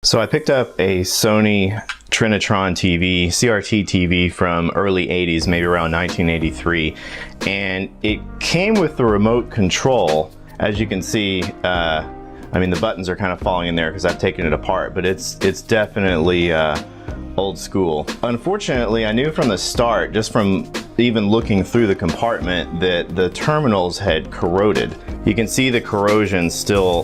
So I picked up a Sony Trinitron TV, CRT TV from early 80s, maybe around 1983. And it came with the remote control. As you can see, I mean, the buttons are kind of falling in there because I've taken it apart, but it's definitely old school. Unfortunately, I knew from the start, just from even looking through the compartment, that the terminals had corroded. You can see the corrosion still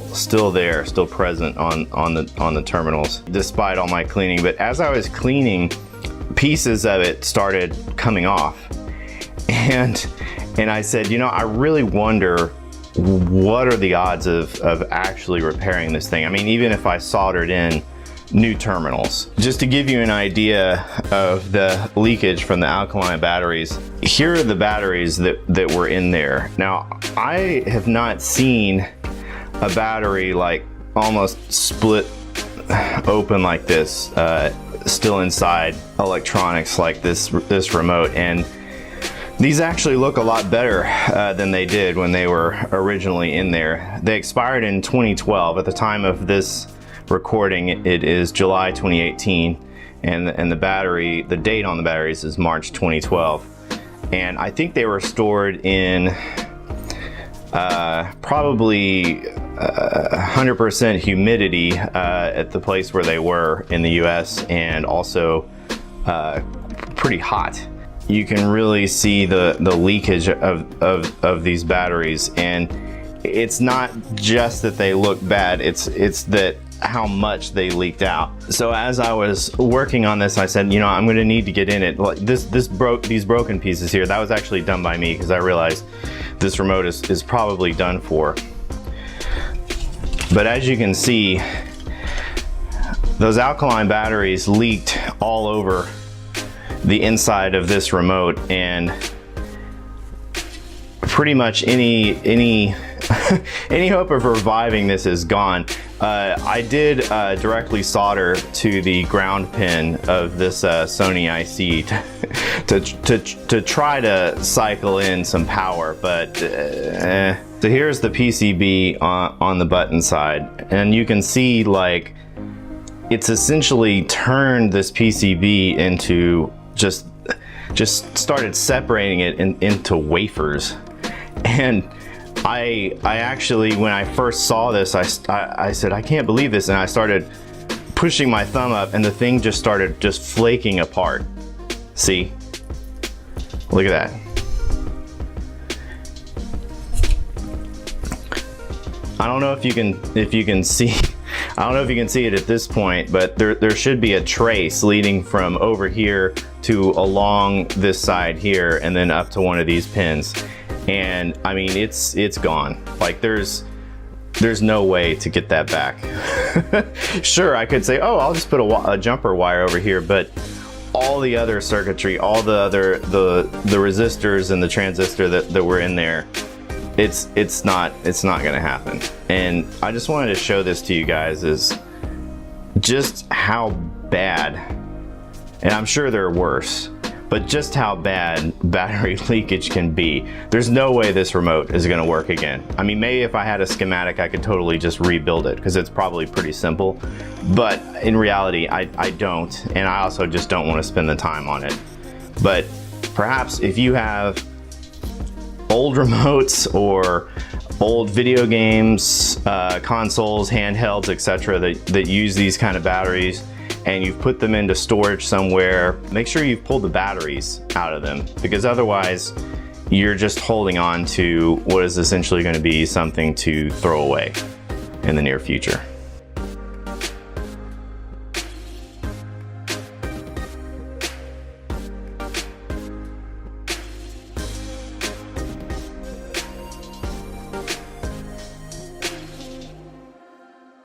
there, still present on the terminals, despite all my cleaning. But as I was cleaning, pieces of it started coming off, and I said, you know, I really wonder what are the odds of actually repairing this thing. I mean, even if I soldered in new terminals. Just to give you an idea of the leakage from the alkaline batteries, here are the batteries that were in there. Now, I have not seen a battery like almost split open like this, still inside electronics like this remote, and these actually look a lot better than they did when they were originally in there. They expired in 2012. At the time of this recording, it is July 2018, and the battery, the date on the batteries is March 2012. And I think they were stored in probably 100% humidity at the place where they were in the US, and also pretty hot. You can really see the leakage of these batteries, and it's not just that they look bad, it's that how much they leaked out. So as I was working on this, I said, you know, I'm going to need to get in it. Like these broken pieces here, that was actually done by me because I realized this remote is probably done for. But as you can see, those alkaline batteries leaked all over the inside of this remote, and pretty much any any hope of reviving this is gone. I did directly solder to the ground pin of this Sony IC to try to cycle in some power, but so here's the PCB on the button side, and you can see like it's essentially turned this PCB into just started separating it into wafers. And I actually, when I first saw this, I said, I can't believe this, and I started pushing my thumb up, and the thing just started flaking apart. See? Look at that. I don't know if you can see. I don't know if you can see it at this point, but there should be a trace leading from over here to along this side here, and then up to one of these pins. And I mean, it's gone. Like there's no way to get that back. Sure, I could say, oh, I'll just put a jumper wire over here, but all the other circuitry, all the other the resistors and the transistor that were in there, it's not gonna happen. And I just wanted to show this to you guys, is just how bad, and I'm sure there are worse, but just how bad battery leakage can be. There's no way this remote is gonna work again. I mean, maybe if I had a schematic, I could totally just rebuild it, because it's probably pretty simple. But in reality, I don't, and I also just don't want to spend the time on it. But perhaps if you have old remotes or old video games, consoles, handhelds, etc., that use these kind of batteries, and you've put them into storage somewhere, make sure you've pulled the batteries out of them, because otherwise you're just holding on to what is essentially going to be something to throw away in the near future.